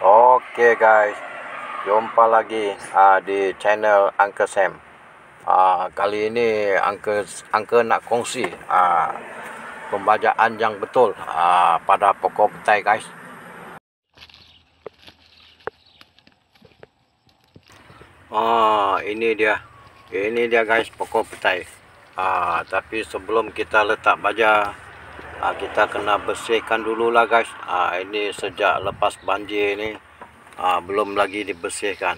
Oke guys, jumpa lagi di channel Uncle Sam. Kali ini Uncle nak kongsi pembajaan yang betul pada pokok petai guys. Ini dia guys pokok petai. Tapi sebelum kita letak baja, kita kena bersihkan dulu lah guys. Ini sejak lepas banjir ni belum lagi dibersihkan.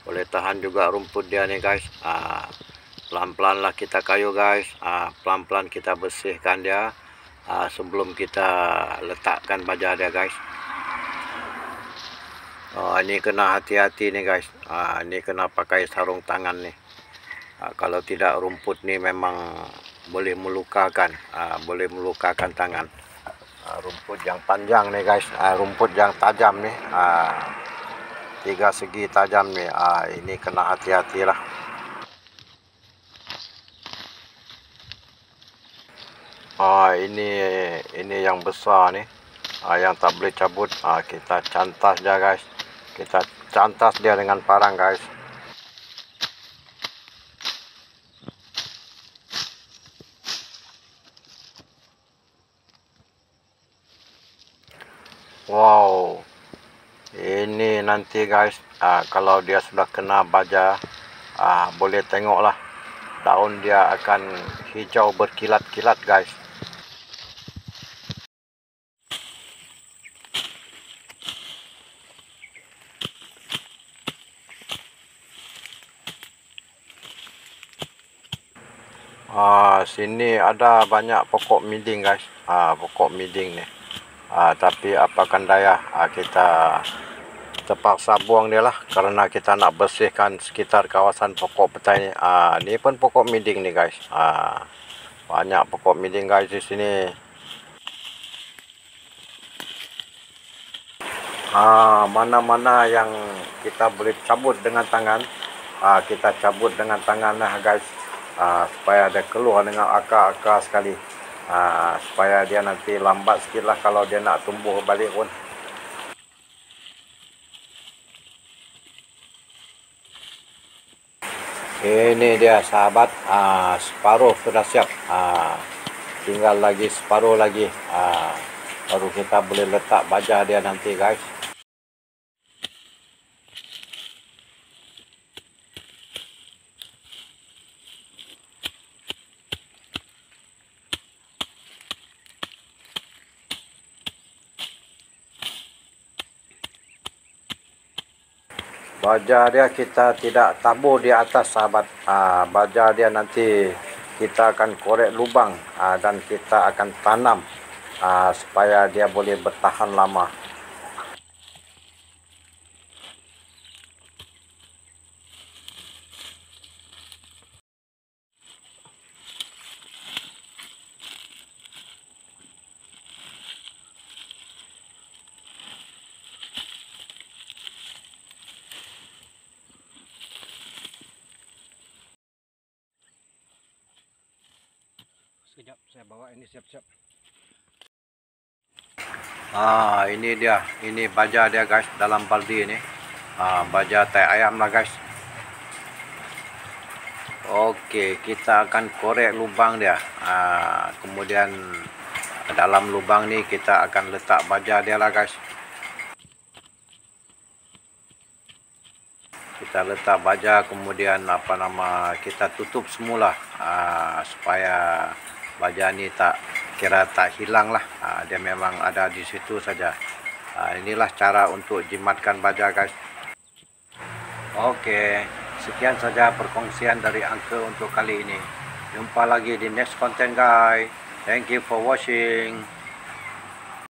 Boleh tahan juga rumput dia nih guys. Pelan-pelan lah kita kayu guys. Pelan-pelan kita bersihkan dia sebelum kita letakkan baja dia guys. Ini kena hati-hati nih guys. Ini kena pakai sarung tangan nih. Kalau tidak rumput nih memang boleh melukakan tangan. Rumput yang panjang nih guys, rumput yang tajam nih, 3 segi tajam nih. Ini kena hati-hatilah. Ini yang besar nih, yang tak boleh cabut. Kita cantas dia guys, kita cantas dia dengan parang guys. Wow, ini nanti guys, kalau dia sudah kena baja, boleh tengoklah daun dia akan hijau berkilat-kilat guys. Sini ada banyak pokok miding guys, pokok miding nih. Tapi apakan daya, kita terpaksa buang dia lah karena kita nak bersihkan sekitar kawasan pokok petai ni. Ni pun pokok miding nih guys. Banyak pokok miding guys di sini. Mana-mana yang kita boleh cabut dengan tangan, kita cabut dengan tangan lah guys, supaya dia keluar dengan akar-akar sekali. Supaya dia nanti lambat sikit lah kalau dia nak tumbuh balik pun. Ini dia sahabat, separuh sudah siap. Tinggal lagi separuh lagi, baru kita boleh letak baja dia nanti guys. Baja dia kita tidak tabur di atas sahabat. Baja dia nanti kita akan korek lubang, dan kita akan tanam supaya dia boleh bertahan lama. Sekejap saya bawa ini siap-siap. Ini dia, ini baja dia guys dalam baldi ini. Baja tai ayam lah guys. Oke, kita akan korek lubang dia. Kemudian dalam lubang ni kita akan letak baja dia lah guys. Kita letak baja, kemudian kita tutup semula, supaya baja ni tak hilang lah. Dia memang ada di situ saja. Inilah cara untuk jimatkan baja guys. Oke, sekian saja perkongsian dari Uncle untuk kali ini. Jumpa lagi di next content guys. Thank you for watching.